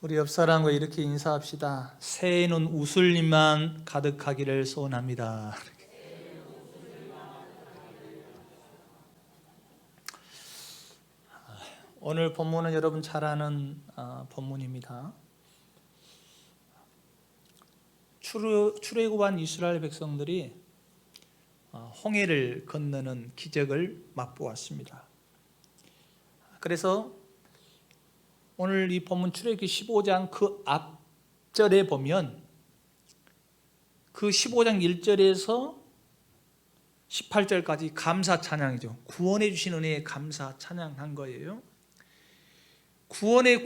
우리 옆 사람과 이렇게 인사합시다. 새해에는 웃을 일만 가득하기를 소원합니다. 오늘 본문은 여러분 잘 아는 본문입니다. 출애굽한 이스라엘 백성들이 홍해를 건너는 기적을 맛보았습니다. 그래서 오늘 이 본문 출애굽기 15장 그 앞절에 보면 그 15장 1절에서 18절까지 감사 찬양이죠. 구원해 주신 은혜에 감사 찬양한 거예요. 구원의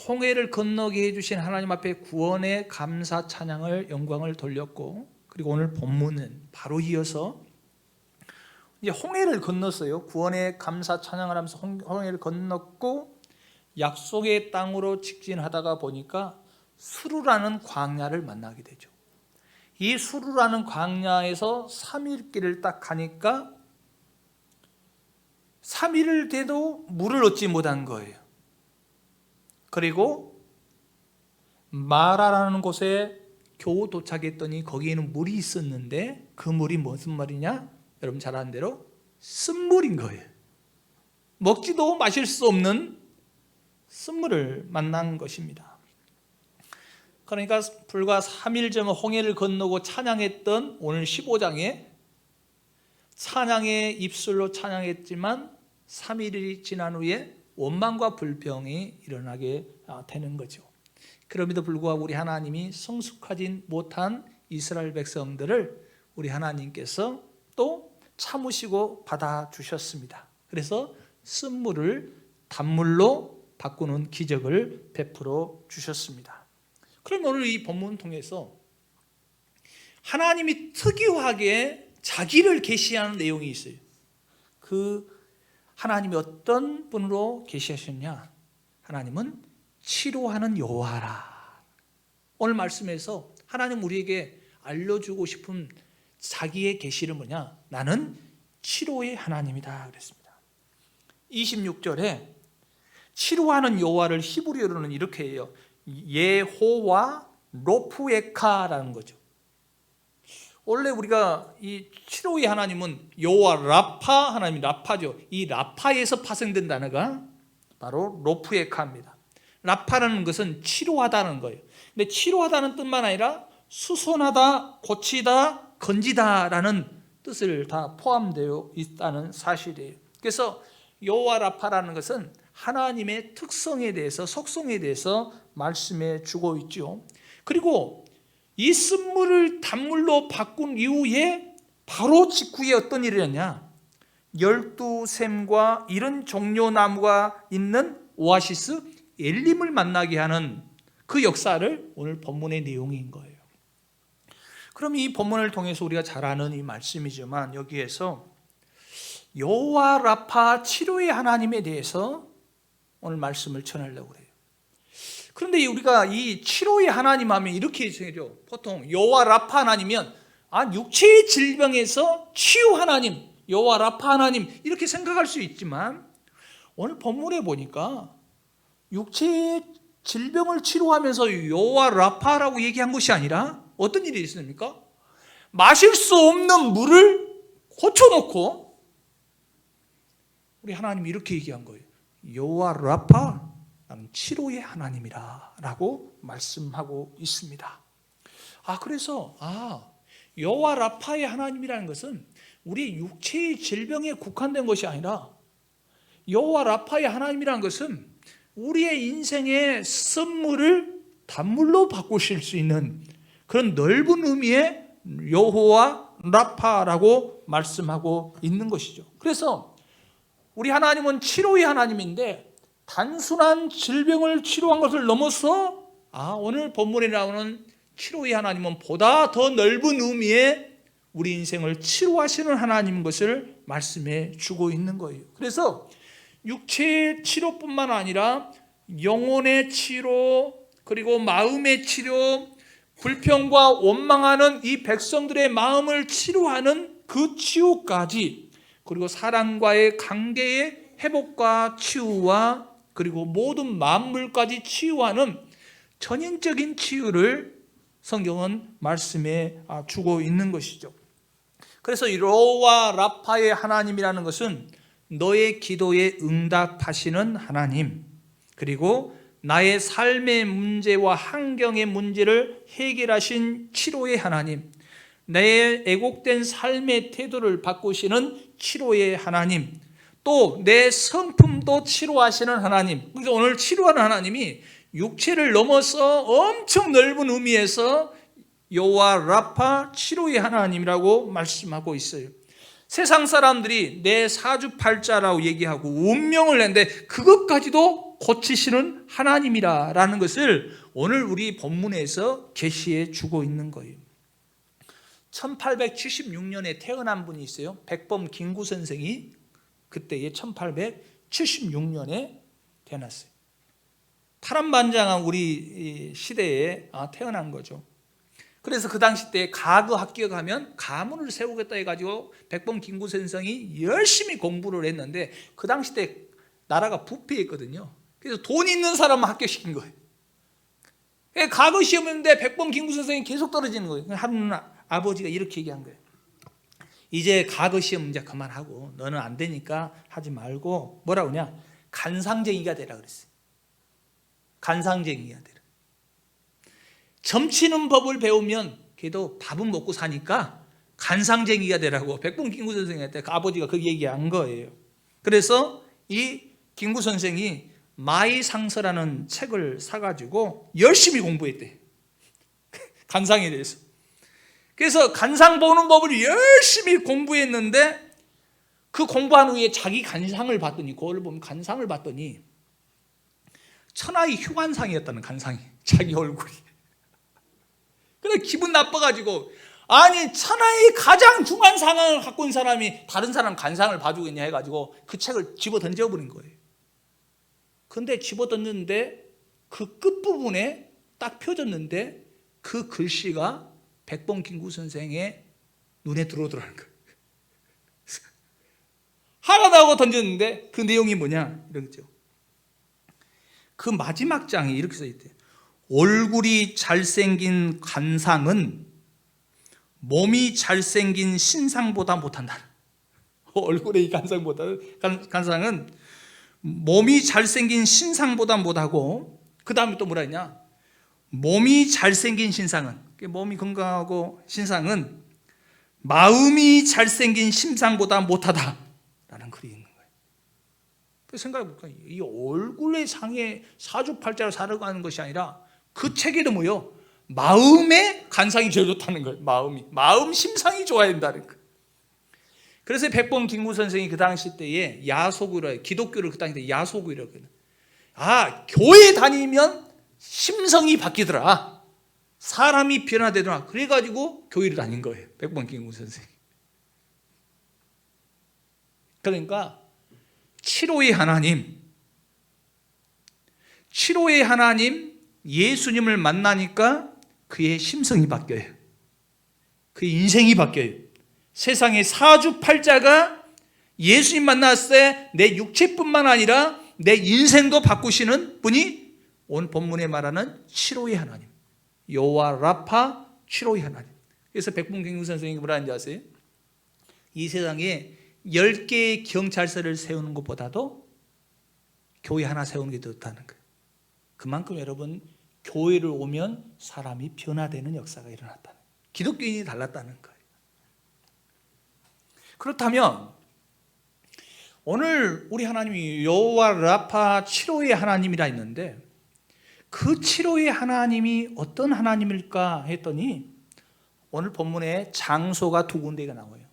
홍해를 건너게 해주신 하나님 앞에 구원의 감사 찬양을 영광을 돌렸고, 그리고 오늘 본문은 바로 이어서 이제 홍해를 건넜어요. 구원의 감사 찬양을 하면서 홍해를 건넜고 약속의 땅으로 직진하다가 보니까 수르라는 광야를 만나게 되죠. 이 수르라는 광야에서 3일 길을 딱 가니까 3일을 돼도 물을 얻지 못한 거예요. 그리고 마라라는 곳에 겨우 도착했더니 거기에는 물이 있었는데 그 물이 무슨 물이냐? 여러분 잘 아는 대로 쓴물인 거예요. 먹지도 마실 수 없는 쓴물을 만난 것입니다. 그러니까 불과 3일 전 홍해를 건너고 찬양했던 오늘 15장에 찬양의 입술로 찬양했지만 3일이 지난 후에 원망과 불평이 일어나게 되는 거죠. 그럼에도 불구하고 우리 하나님이 성숙하지 못한 이스라엘 백성들을 우리 하나님께서 또 참으시고 받아주셨습니다. 그래서 쓴물을 단물로 바꾸는 기적을 베풀어 주셨습니다. 그럼 오늘 이 본문 통해서 하나님이 특이하게 자기를 계시하는 내용이 있어요. 그 하나님이 어떤 분으로 계시하셨냐? 하나님은 치료하는 여호와라. 오늘 말씀에서 하나님 우리에게 알려주고 싶은 자기의 계시는 뭐냐? 나는 치료의 하나님이다 그랬습니다. 26절에 치료하는 여호와를 히브리어로는 이렇게 해요. 예호와 로프에카라는 거죠. 원래 우리가 이 치료의 하나님은 여호와 라파 하나님이 라파죠. 이 라파에서 파생된 단어가 바로 로프에카입니다. 라파라는 것은 치료하다는 거예요. 근데 치료하다는 뜻만 아니라 수선하다, 고치다, 건지다라는 뜻을 다 포함되어 있다는 사실이에요. 그래서 여호와 라파라는 것은 하나님의 특성에 대해서, 속성에 대해서 말씀해 주고 있죠. 그리고 이 쓴물을 단물로 바꾼 이후에 바로 직후에 어떤 일이 일어났냐? 12샘과 이런 종려 나무가 있는 오아시스 엘림을 만나게 하는 그 역사를 오늘 본문의 내용인 거예요. 그럼 이 본문을 통해서 우리가 잘 아는 이 말씀이지만 여기에서 여호와 라파 치료의 하나님에 대해서 오늘 말씀을 전하려고 해요. 그런데 우리가 이 치료의 하나님 하면 이렇게 생각해요. 보통 여호와 라파 하나님이면 육체의 질병에서 치유 하나님, 여호와 라파 하나님 이렇게 생각할 수 있지만 오늘 본문에 보니까 육체의 질병을 치료하면서 여호와 라파라고 얘기한 것이 아니라 어떤 일이 있습니까? 마실 수 없는 물을 고쳐놓고 우리 하나님이 이렇게 얘기한 거예요. 여호와 라파, 나는 치료의 하나님이라 라고 말씀하고 있습니다. 그래서 여호와 라파의 하나님이라는 것은 우리 육체의 질병에 국한된 것이 아니라 여호와 라파의 하나님이라는 것은 우리의 인생의 쓴물을 단물로 바꾸실 수 있는 그런 넓은 의미의 여호와 라파라고 말씀하고 있는 것이죠. 그래서 우리 하나님은 치료의 하나님인데 단순한 질병을 치료한 것을 넘어서 오늘 본문에 나오는 치료의 하나님은 보다 더 넓은 의미의 우리 인생을 치료하시는 하나님인 것을 말씀해 주고 있는 거예요. 그래서 육체의 치료뿐만 아니라 영혼의 치료, 그리고 마음의 치료, 불평과 원망하는 이 백성들의 마음을 치료하는 그 치유까지, 그리고 사랑과의 관계의 회복과 치유와 그리고 모든 만물까지 치유하는 전인적인 치유를 성경은 말씀해 주고 있는 것이죠. 그래서 여호와 라파의 하나님이라는 것은 너의 기도에 응답하시는 하나님, 그리고 나의 삶의 문제와 환경의 문제를 해결하신 치료의 하나님, 내 애곡된 삶의 태도를 바꾸시는 치료의 하나님, 또 내 성품도 치료하시는 하나님. 그래서 오늘 치료하는 하나님이 육체를 넘어서 엄청 넓은 의미에서 여호와 라파 치료의 하나님이라고 말씀하고 있어요. 세상 사람들이 내 사주팔자라고 얘기하고 운명을 낸데 그것까지도 고치시는 하나님이라는 것을 오늘 우리 본문에서 계시해 주고 있는 거예요. 1876년에 태어난 분이 있어요. 백범 김구 선생이 그때에 1876년에 태어났어요. 파란만장한 우리 시대에 태어난 거죠. 그래서 그 당시 때 가그 학교에 가면 가문을 세우겠다 해가지고 백범 김구 선생이 열심히 공부를 했는데 그 당시 때 나라가 부패했거든요. 그래서 돈 있는 사람만 합격시킨 거예요. 가그 시험했는데 백범 김구 선생이 계속 떨어지는 거예요. 한 아버지가 이렇게 얘기한 거예요. 이제 가그 시험 이제 그만하고 너는 안 되니까 하지 말고 뭐라고 하냐, 간상쟁이가 되라 그랬어요. 간상쟁이가 되라. 점치는 법을 배우면 걔도 밥은 먹고 사니까 간상쟁이가 되라고 백범 김구 선생한테 그 아버지가 그 얘기한 거예요. 그래서 이 김구 선생이 마이상서라는 책을 사가지고 열심히 공부했대. 간상에 대해서. 그래서 간상 보는 법을 열심히 공부했는데 그 공부한 후에 자기 간상을 봤더니, 그걸 보면 간상을 봤더니 천하의 휴관상이었다는, 간상이 자기 얼굴이. 그래 기분 나빠가지고, 아니 천하의 가장 중요한 상황을 갖고 있는 사람이 다른 사람 간상을 봐주겠냐 해가지고 그 책을 집어 던져버린 거예요. 근데 집어 던졌는데 그 끝부분에 딱 펴졌는데 그 글씨가 백범 김구 선생의 눈에 들어오더라는 거예요. 하나도 하고 던졌는데 그 내용이 뭐냐 이러죠. 그 마지막 장에 이렇게 써있대요. 얼굴이 잘생긴 간상은 몸이 잘생긴 신상보다 못한다. 얼굴의 간상은 몸이 잘생긴 신상보다 못하고, 그 다음에 또 뭐라 했냐, 몸이 잘생긴 신상은, 몸이 건강하고 신상은 마음이 잘생긴 심상보다 못하다 라는 글이 있는 거예요. 생각해볼까, 이 얼굴의 상에 사주팔자로 살아가는 것이 아니라 그 책에도 뭐요, 마음의 간상이 제일 좋다는 거예요. 마음 심상이 좋아야 된다는 거예요. 그래서 백범 김구 선생이 그 당시 때에 야소구라, 기독교를 그 당시 때 야소구라고 해요. 교회 다니면 심성이 바뀌더라, 사람이 변화되더라. 그래가지고 교회를 다닌 거예요, 백범 김구 선생이. 그러니까 치료의 하나님, 예수님을 만나니까 그의 심성이 바뀌어요. 그의 인생이 바뀌어요. 세상의 사주팔자가 예수님 만났을 때 내 육체뿐만 아니라 내 인생도 바꾸시는 분이 오늘 본문에 말하는 치료의 하나님, 여호와 라파 치료의 하나님. 그래서 백범 김구 선생님이 뭐라 하는지 아세요? 이 세상에 10개의 경찰서를 세우는 것보다도 교회 하나 세우는 게 더 좋다는 거예요. 그만큼 여러분, 교회를 오면 사람이 변화되는 역사가 일어났다는 거예요. 기독교인이 달랐다는 거예요. 그렇다면 오늘 우리 하나님이 여호와 라파 치료의 하나님이라 했는데, 그 치료의 하나님이 어떤 하나님일까 했더니 오늘 본문에 장소가 두 군데가 나와요.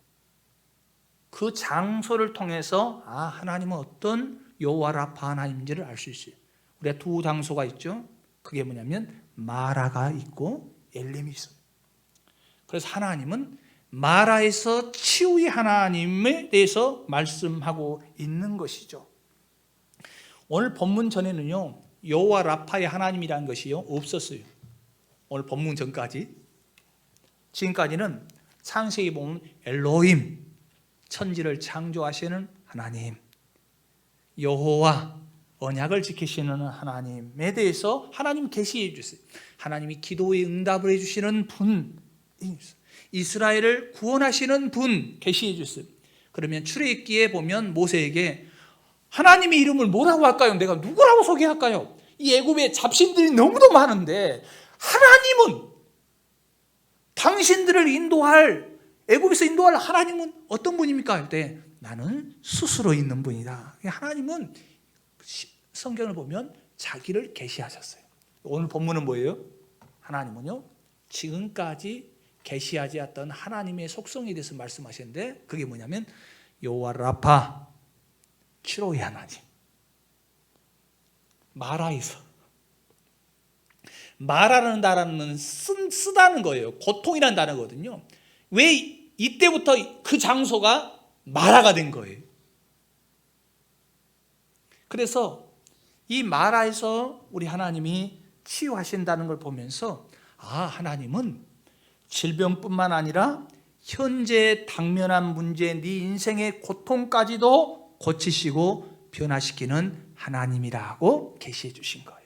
그 장소를 통해서 하나님은 어떤 여호와 라파 하나님인지를 알 수 있어요. 우리가 두 장소가 있죠. 그게 뭐냐면 마라가 있고 엘림이 있어요. 그래서 하나님은 마라에서 치유의 하나님에 대해서 말씀하고 있는 것이죠. 오늘 본문 전에는요, 여호와 라파의 하나님이라는 것이요 없었어요. 오늘 본문 전까지. 지금까지는 창세기 보면 엘로힘, 천지를 창조하시는 하나님, 여호와, 언약을 지키시는 하나님에 대해서 하나님 계시해 주세요. 하나님이 기도에 응답을 해주시는 분, 이스라엘을 구원하시는 분 계시해 주세요. 그러면 출애굽기에 보면 모세에게 하나님의 이름을 뭐라고 할까요? 내가 누구라고 소개할까요? 이 애굽에 잡신들이 너무도 많은데 하나님은 당신들을 인도할, 애굽에서 인도할 하나님은 어떤 분입니까? 할 때 나는 스스로 있는 분이다. 하나님은 성경을 보면 자기를 계시하셨어요. 오늘 본문은 뭐예요? 하나님은요 지금까지 계시하지 않았던 하나님의 속성에 대해서 말씀하시는데 그게 뭐냐면 여호와 라파, 치료의 하나님. 마라에서, 마라라는 단어는 쓰다는 거예요. 고통이라는 단어거든요. 왜 이때부터 그 장소가 마라가 된 거예요. 그래서 이 마라에서 우리 하나님이 치유하신다는 걸 보면서 하나님은 질병뿐만 아니라 현재 당면한 문제, 네 인생의 고통까지도 고치시고 변화시키는 하나님이라고 계시해 주신 거예요.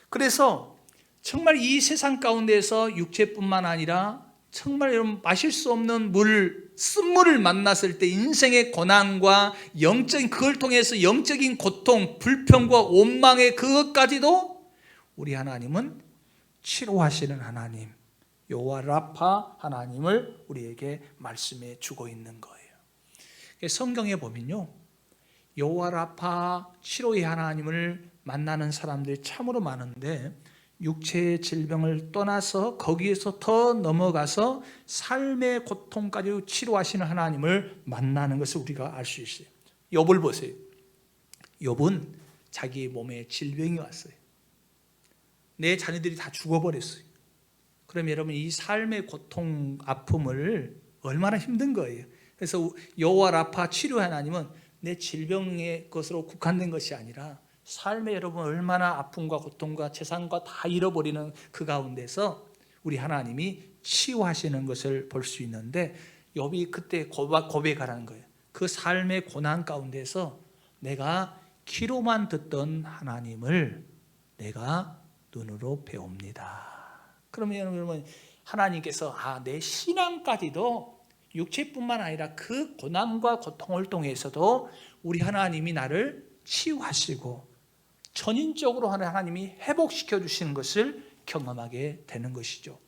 그래서 정말 이 세상 가운데서 육체뿐만 아니라 정말 여러분 마실 수 없는 물, 쓴물을 만났을 때 인생의 고난과 영적인, 그걸 통해서 영적인 고통, 불평과 원망의 그것까지도 우리 하나님은 치료하시는 하나님, 여호와 라파 하나님을 우리에게 말씀해 주고 있는 거예요. 성경에 보면요, 여호와 라파 치료의 하나님을 만나는 사람들이 참으로 많은데 육체의 질병을 떠나서 거기에서 더 넘어가서 삶의 고통까지 치료하시는 하나님을 만나는 것을 우리가 알 수 있어요. 욥을 보세요. 욥은 자기 몸에 질병이 왔어요. 내 자녀들이 다 죽어버렸어요. 그럼 여러분 이 삶의 고통, 아픔을 얼마나 힘든 거예요. 그래서 여호와 라파 치료 하나님은 내 질병의 것으로 국한된 것이 아니라 삶에 여러분 얼마나 아픔과 고통과 재산과 다 잃어버리는 그 가운데서 우리 하나님이 치유하시는 것을 볼 수 있는데 욥이 그때 고백하라는 거예요. 그 삶의 고난 가운데서 내가 귀로만 듣던 하나님을 내가 눈으로 배웁니다. 그러면 여러분 하나님께서 내 신앙까지도 육체뿐만 아니라 그 고난과 고통을 통해서도 우리 하나님이 나를 치유하시고 전인적으로 하나님이 회복시켜 주시는 것을 경험하게 되는 것이죠.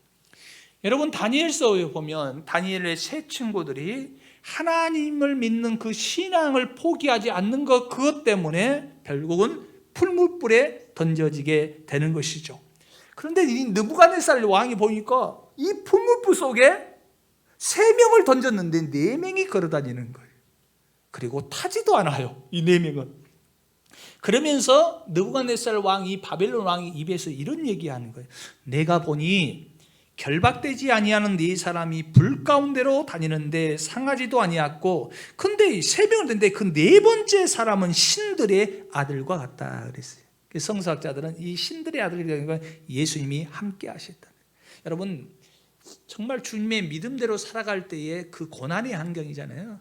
여러분 다니엘서에 보면 다니엘의 세 친구들이 하나님을 믿는 그 신앙을 포기하지 않는 것, 그것 때문에 결국은 풀무불에 던져지게 되는 것이죠. 그런데 이 느부갓네살 왕이 보니까 이 풀무불 속에 3명을 던졌는데 4명이 걸어다니는 거예요. 그리고 타지도 않아요, 이 4명은. 그러면서 느부갓네살 왕이, 바벨론 왕이 입에서 이런 얘기하는 거예요. 내가 보니 결박되지 아니하는 네 사람이 불 가운데로 다니는데 상하지도 아니하고, 근데 3명을 던데 그 4번째 사람은 신들의 아들과 같다 그랬어요. 성서학자들은 이 신들의 아들이라는 건 예수님이 함께 하셨다. 여러분 정말 주님의 믿음대로 살아갈 때에 그 고난의 환경이잖아요.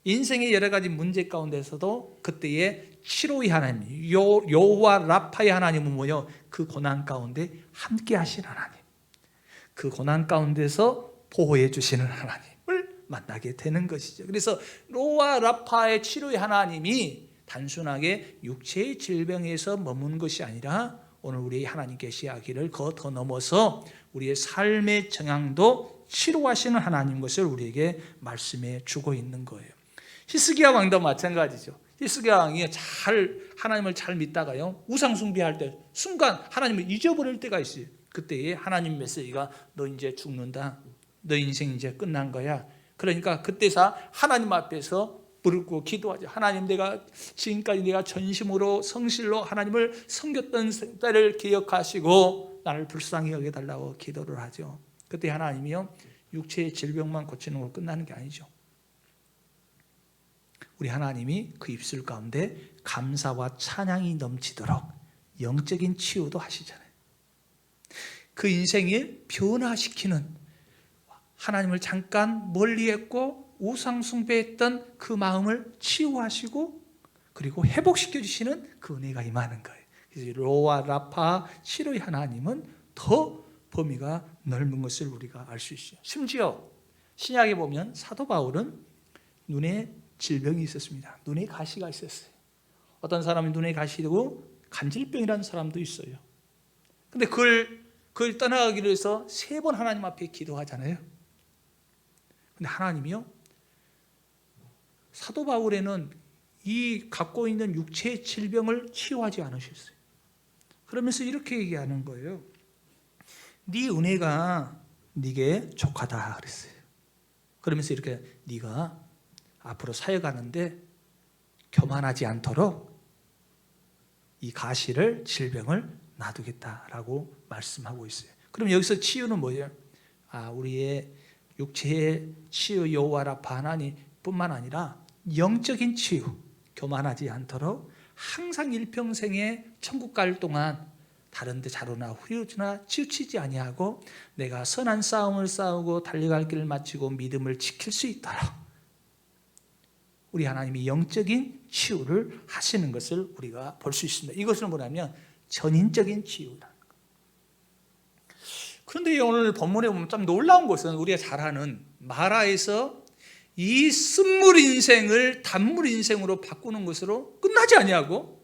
인생의 여러 가지 문제 가운데서도 그때의 치료의 하나님, 여호와 라파의 하나님은 뭐요? 그 고난 가운데 함께 하시는 하나님, 그 고난 가운데서 보호해 주시는 하나님을 만나게 되는 것이죠. 그래서 여호와 라파의 치료의 하나님이 단순하게 육체의 질병에서 머무는 것이 아니라 오늘 우리 하나님 계시하기를 그 더 넘어서 우리의 삶의 정향도 치료하시는 하나님 것을 우리에게 말씀해 주고 있는 거예요. 히스기야 왕도 마찬가지죠. 히스기야 왕이 하나님을 잘 믿다가요, 우상 숭배할 때 순간 하나님을 잊어버릴 때가 있어요. 그때에 하나님 메시지가 너 이제 죽는다, 너 인생 이제 끝난 거야. 그러니까 그때서 하나님 앞에서 부르고 기도하죠. 하나님, 내가 지금까지 내가 전심으로 성실로 하나님을 섬겼던 때를 기억하시고 나를 불쌍히 여겨달라고 기도를 하죠. 그때 하나님이요, 육체의 질병만 고치는 걸 끝나는 게 아니죠. 우리 하나님이 그 입술 가운데 감사와 찬양이 넘치도록 영적인 치유도 하시잖아요. 그 인생을 변화시키는, 하나님을 잠깐 멀리했고 우상 숭배했던 그 마음을 치유하시고 그리고 회복시켜 주시는 그 은혜가 임하는 거예요. 그래서 로와 라파 치료의 하나님은 더 범위가 넓은 것을 우리가 알 수 있어요. 심지어 신약에 보면 사도 바울은 눈에 질병이 있었습니다. 눈에 가시가 있었어요. 어떤 사람은 눈에 가시고 간질병이라는 사람도 있어요. 근데 그걸 떠나가기로 해서 3번 하나님 앞에 기도하잖아요. 근데 하나님이요, 사도 바울에는 이 갖고 있는 육체의 질병을 치유하지 않으셨어요. 그러면서 이렇게 얘기하는 거예요. 네 은혜가 네게 족하다 그랬어요. 그러면서 이렇게 네가 앞으로 사역하는데 교만하지 않도록 이 가시를, 질병을 놔두겠다라고 말씀하고 있어요. 그럼 여기서 치유는 뭐예요? 우리의 육체의 치유 여호와 라파 하나님 뿐만 아니라 영적인 치유, 교만하지 않도록 항상 일평생에 천국 갈 동안 다른 데 자로나 후유나 치우치지 아니하고 내가 선한 싸움을 싸우고 달려갈 길을 마치고 믿음을 지킬 수 있도록 우리 하나님이 영적인 치유를 하시는 것을 우리가 볼 수 있습니다. 이것을 뭐냐면 전인적인 치유라는 것. 그런데 오늘 본문에 보면 좀 놀라운 것은 우리가 잘 아는 마라에서 이 쓴물 인생을 단물 인생으로 바꾸는 것으로 끝나지 아니하고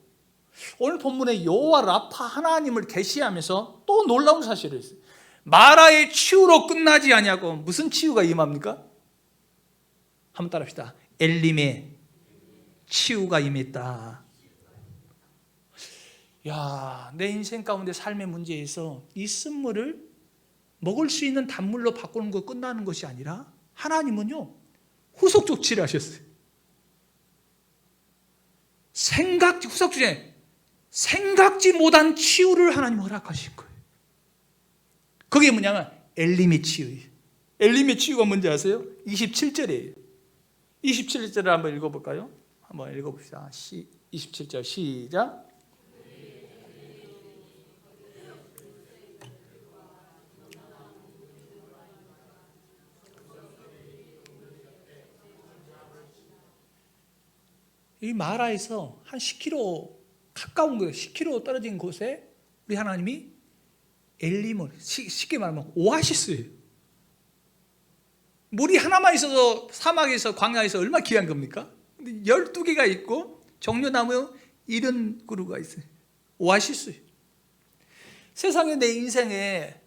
오늘 본문에 여호와 라파 하나님을 계시하면서 또 놀라운 사실을 했어요. 마라의 치유로 끝나지 아니하고 무슨 치유가 임합니까? 한번 따라합시다. 엘림의 치유가 임했다. 야, 내 인생 가운데 삶의 문제에서 이 쓴물을 먹을 수 있는 단물로 바꾸는 거 끝나는 것이 아니라 하나님은요, 후속 조치를 하셨어요. 후속 조치, 생각지 못한 치유를 하나님 허락하신 거예요. 그게 뭐냐면 엘림의 치유예요. 엘림의 치유가 뭔지 아세요? 27절이에요. 27절을 한번 읽어볼까요? 한번 읽어봅시다. 27절 시작. 이 마라에서 한 10km 가까운 거예요. 10km 떨어진 곳에 우리 하나님이 엘림을, 쉽게 말하면 오아시스예요. 물이 하나만 있어도 사막에서 광야에서 얼마나 귀한 겁니까? 근데 12개가 있고 종려나무 70그루가 있어요. 오아시스예요. 세상에 내 인생에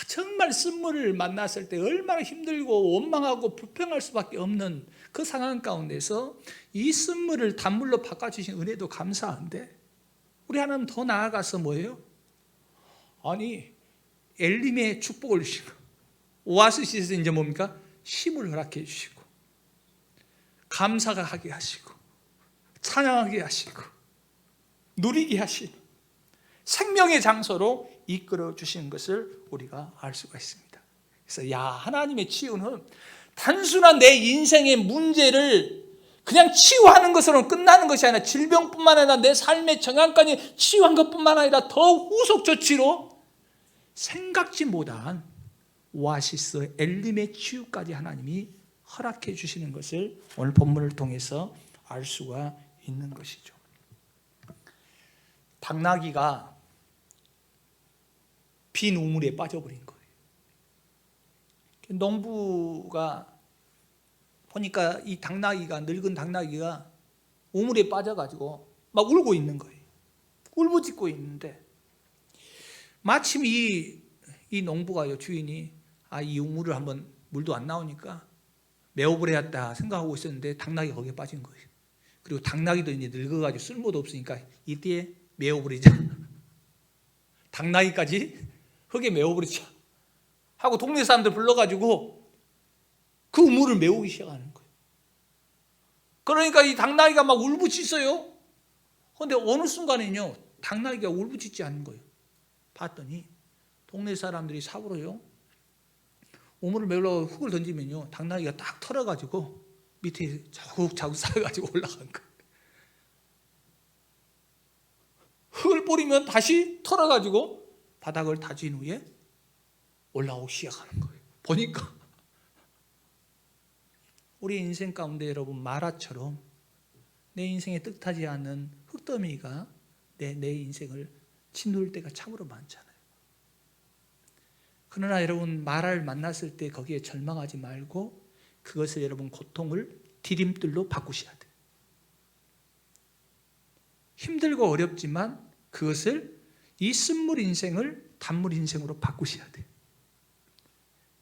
정말 쓴물을 만났을 때 얼마나 힘들고 원망하고 불평할 수밖에 없는 그 상황 가운데서 이 쓴물을 단물로 바꿔주신 은혜도 감사한데 우리 하나님 더 나아가서 뭐예요? 아니 엘림의 축복을 주시고 오아시스에서 이제 뭡니까? 쉼을 허락해 주시고 감사가 하게 하시고 찬양하게 하시고 누리게 하시고 생명의 장소로 이끌어 주시는 것을 우리가 알 수가 있습니다. 그래서 하나님의 치유는 단순한 내 인생의 문제를 그냥 치유하는 것으로 끝나는 것이 아니라 질병뿐만 아니라 내 삶의 정황까지 치유한 것뿐만 아니라 더 후속 조치로 생각지 못한 오아시스 엘림의 치유까지 하나님이 허락해 주시는 것을 오늘 본문을 통해서 알 수가 있는 것이죠. 당나귀가 빈 우물에 빠져버린 거예요. 농부가 보니까 이 당나귀가, 늙은 당나귀가 우물에 빠져가지고 막 울고 있는 거예요. 울부짖고 있는데 마침 이 농부가요, 주인이 이 우물을 한번 물도 안 나오니까 메워버려야겠다 생각하고 있었는데 당나귀가 거기에 빠진 거예요. 그리고 당나귀도 이제 늙어가지고 쓸모도 없으니까 이때 메워버리자. 당나귀까지 흙에 메워버리자 하고 동네 사람들 불러가지고 그 우물을 메우기 시작하는 거예요. 그러니까 이 당나귀가 막 울부짖어요. 그런데 어느 순간에는요, 당나귀가 울부짖지 않는 거예요. 봤더니 동네 사람들이 삽으로요, 우물을 메우려고 흙을 던지면요, 당나귀가 딱 털어가지고 밑에 자국자국 쌓여가지고 올라간 거예요. 흙을 뿌리면 다시 털어가지고 바닥을 다진 후에 올라오기 시작하는 거예요. 보니까 우리 인생 가운데 여러분 마라처럼 내 인생에 뜻하지 않는 흙더미가 내 인생을 짓누를 때가 참으로 많잖아요. 그러나 여러분, 마라를 만났을 때 거기에 절망하지 말고 그것을 여러분 고통을 디딤돌로 바꾸셔야 돼요. 힘들고 어렵지만 그것을 이 쓴물 인생을 단물 인생으로 바꾸셔야 돼요.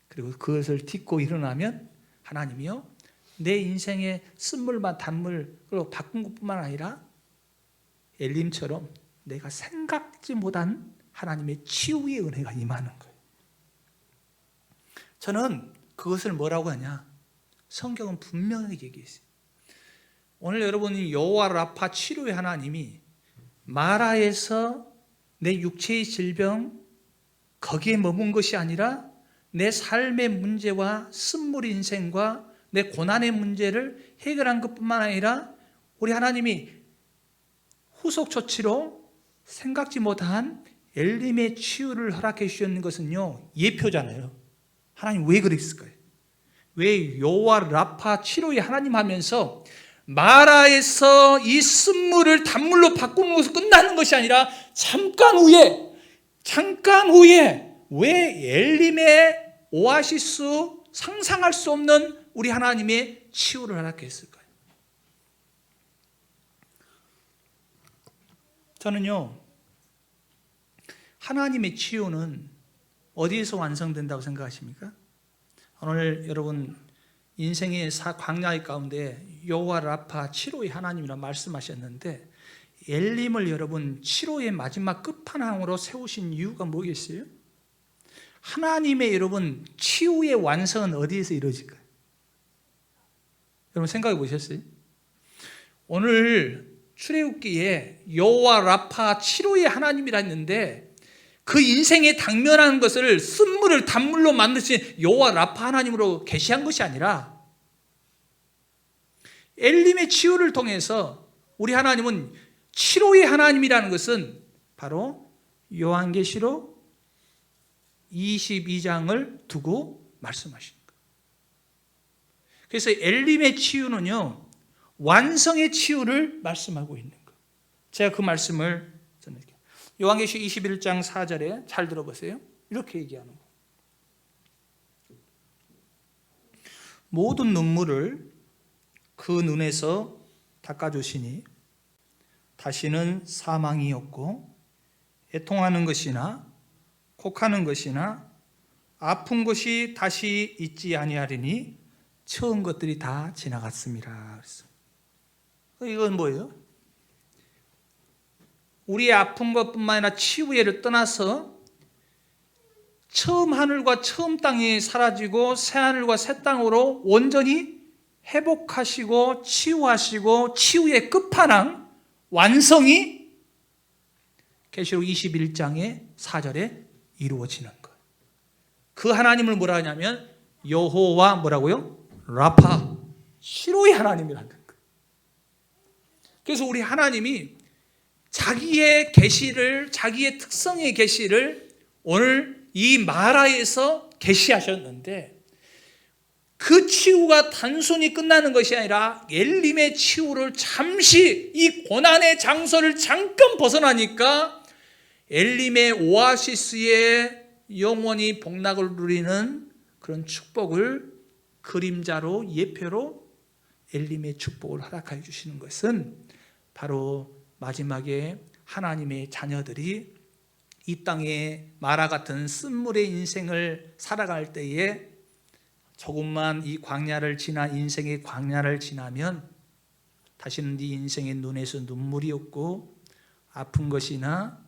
그리고 그것을 딛고 일어나면 하나님이요, 내 인생의 쓴물만 단물로 바꾼 것뿐만 아니라 엘림처럼 내가 생각지 못한 하나님의 치유의 은혜가 임하는 거예요. 저는 그것을 뭐라고 하냐, 성경은 분명하게 얘기했어요. 오늘 여러분이 여호와 라파 치료의 하나님이 마라에서 내 육체의 질병 거기에 머문 것이 아니라 내 삶의 문제와 쓴물 인생과 내 고난의 문제를 해결한 것뿐만 아니라 우리 하나님이 후속 조치로 생각지 못한 엘림의 치유를 허락해 주셨는 것은요, 예표잖아요. 하나님 왜 그랬을까요? 왜 여호와 라파 치료의 하나님 하면서 마라에서 이 쓴물을 단물로 바꾸는 것으로 끝나는 것이 아니라 잠깐 후에 왜 엘림의 오아시스, 상상할 수 없는 우리 하나님의 치유를 허락했을까요? 저는요, 하나님의 치유는 어디에서 완성된다고 생각하십니까? 오늘 여러분 인생의 광야의 가운데 여호와 라파 치료의 하나님이라 말씀하셨는데, 엘림을 여러분 치료의 마지막 끝판왕으로 세우신 이유가 뭐겠어요? 하나님의 여러분 치유의 완성은 어디에서 이루어질까요? 여러분 생각해 보셨어요? 오늘 출애굽기에 여호와 라파 치료의 하나님이라 했는데 그 인생에 당면한 것을 쓴물을 단물로 만드신 여호와 라파 하나님으로 계시한 것이 아니라 엘림의 치유를 통해서 우리 하나님은 치료의 하나님이라는 것은 바로 요한계시록 22장을 두고 말씀하시는 거예요. 그래서 엘림의 치유는요, 완성의 치유를 말씀하고 있는 거예요. 제가 그 말씀을 전할게요. 요한계시록 21장 4절에 잘 들어보세요. 이렇게 얘기하는 거예요. 모든 눈물을 그 눈에서 닦아주시니 다시는 사망이 없고 애통하는 것이나 곡하는 것이나 아픈 것이 다시 있지 아니하리니 처음 것들이 다 지나갔습니다. 이건 뭐예요? 우리의 아픈 것뿐만 아니라 치유를 떠나서 처음 하늘과 처음 땅이 사라지고 새 하늘과 새 땅으로 온전히 회복하시고 치유하시고 치유의 끝판왕 완성이 계시록 21장의 4절에 이루어지는 거예요. 그 하나님을 뭐라 하냐면 여호와 뭐라고요? 라파, 치료의 하나님이라는 거예요. 그래서 우리 하나님이 자기의 계시를, 자기의 특성의 계시를 오늘 이 마라에서 계시하셨는데, 그 치유가 단순히 끝나는 것이 아니라 엘림의 치유를 잠시 이 고난의 장소를 잠깐 벗어나니까 엘림의 오아시스의 영원히 복락을 누리는 그런 축복을 그림자로 예표로 엘림의 축복을 허락하여 주시는 것은 바로 마지막에 하나님의 자녀들이 이 땅에 마라 같은 쓴물의 인생을 살아갈 때에 조금만 이 광야를 지나 인생의 광야를 지나면 다시는 네 인생의 눈에서 눈물이 없고 아픈 것이나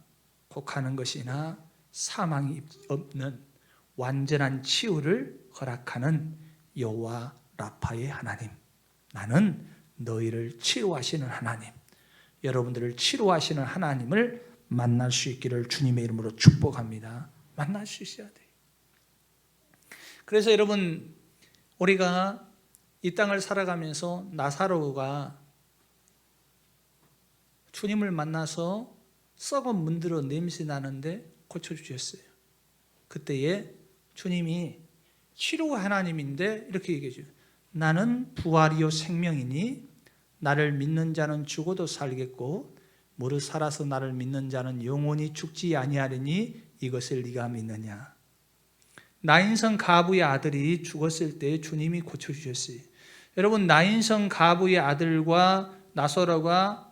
곡하는 것이나 사망이 없는 완전한 치유를 허락하는 여호와 라파의 하나님, 나는 너희를 치료하시는 하나님, 여러분들을 치료하시는 하나님을 만날 수 있기를 주님의 이름으로 축복합니다. 만날 수 있어야 돼요. 그래서 여러분, 우리가 이 땅을 살아가면서 나사로가 주님을 만나서 썩은 문드러 냄새 나는데 고쳐주셨어요. 그때에 주님이 치료 하나님인데 이렇게 얘기해 줘요. 나는 부활이요 생명이니 나를 믿는 자는 죽어도 살겠고 무릇 살아서 나를 믿는 자는 영원히 죽지 아니하리니 이것을 네가 믿느냐. 나인성 가부의 아들이 죽었을 때 주님이 고쳐주셨어요. 여러분, 나인성 가부의 아들과 나사로가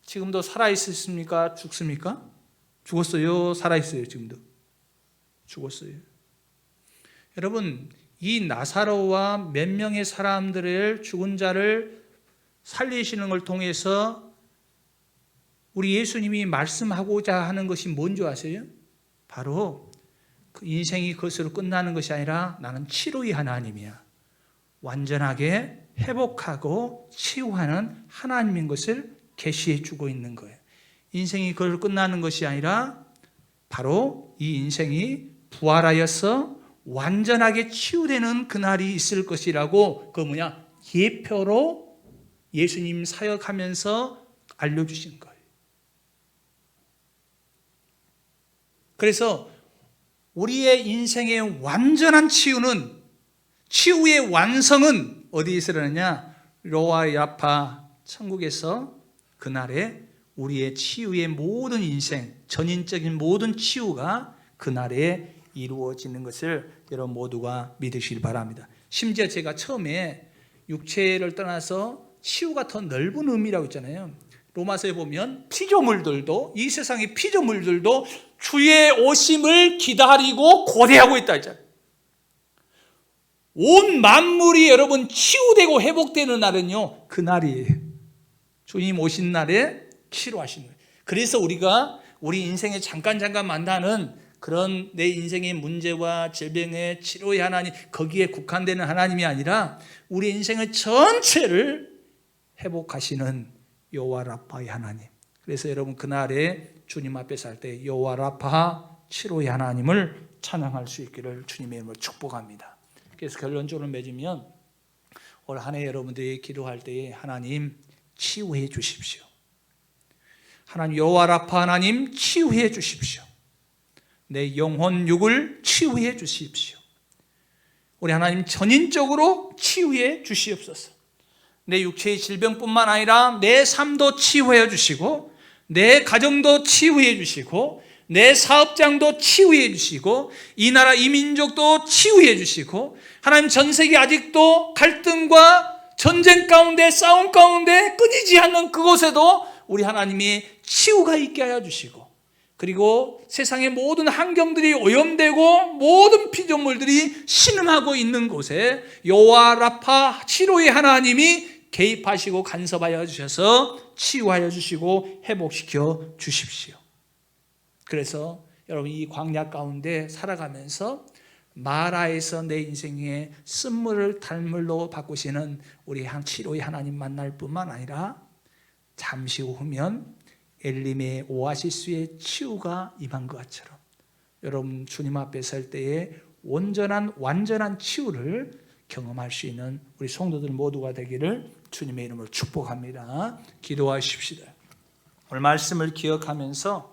지금도 살아있습니까? 죽습니까? 죽었어요? 살아있어요? 지금도? 죽었어요. 여러분, 이 나사로와 몇 명의 사람들을, 죽은 자를 살리시는 걸 통해서 우리 예수님이 말씀하고자 하는 것이 뭔지 아세요? 바로 그 인생이 그것으로 끝나는 것이 아니라 나는 치료의 하나님이야. 완전하게 회복하고 치유하는 하나님인 것을 계시해 주고 있는 거예요. 인생이 그걸 끝나는 것이 아니라 바로 이 인생이 부활하여서 완전하게 치유되는 그날이 있을 것이라고, 그 예표로 예수님 사역하면서 알려주신 거예요. 그래서 우리의 인생의 완전한 치유는, 치유의 완성은 어디에서 일어나냐? 로아 야파 천국에서 그날에 우리의 치유의 모든 인생, 전인적인 모든 치유가 그날에 이루어지는 것을 여러분 모두가 믿으시길 바랍니다. 심지어 제가 처음에 육체를 떠나서 치유가 더 넓은 의미라고 했잖아요. 로마서에 보면 피조물들도, 이 세상의 피조물들도 주의 오심을 기다리고 고대하고 있다 했잖아요. 온 만물이 여러분 치유되고 회복되는 날은요, 그날이에요. 주님 오신 날에 치료하시는 거예요. 그래서 우리가 우리 인생에 잠깐 만나는 그런 내 인생의 문제와 질병의 치료의 하나님, 거기에 국한되는 하나님이 아니라 우리 인생의 전체를 회복하시는 여호와 라파의 하나님. 그래서 여러분 그날에 주님 앞에 살 때 여호와 라파 치료의 하나님을 찬양할 수 있기를 주님의 이름으로 축복합니다. 그래서 결론적으로 맺으면 올 한 해 여러분들이 기도할 때에 하나님 치유해 주십시오. 하나님 여호와 라파 하나님 치유해 주십시오. 내 영혼 육을 치유해 주십시오. 우리 하나님 전인적으로 치유해 주시옵소서. 내 육체의 질병뿐만 아니라 내 삶도 치유해 주시고, 내 가정도 치유해 주시고, 내 사업장도 치유해 주시고, 이 나라 이 민족도 치유해 주시고, 하나님 전 세계 아직도 갈등과 전쟁 가운데, 싸움 가운데 끊이지 않는 그곳에도 우리 하나님이 치유가 있게 하여 주시고, 그리고 세상의 모든 환경들이 오염되고 모든 피조물들이 신음하고 있는 곳에 여호와 라파 치료의 하나님이 개입하시고 간섭하여 주셔서 치유하여 주시고 회복시켜 주십시오. 그래서 여러분 이 광야 가운데 살아가면서 마라에서 내 인생의 쓴물을 달물로 바꾸시는 우리 치료의 하나님 만날 뿐만 아니라 잠시 후면 엘림의 오아시스의 치유가 임한 것처럼 여러분 주님 앞에 설 때에 완전한 치유를 경험할 수 있는 우리 성도들 모두가 되기를 주님의 이름으로 축복합니다. 기도하십시다. 오늘 말씀을 기억하면서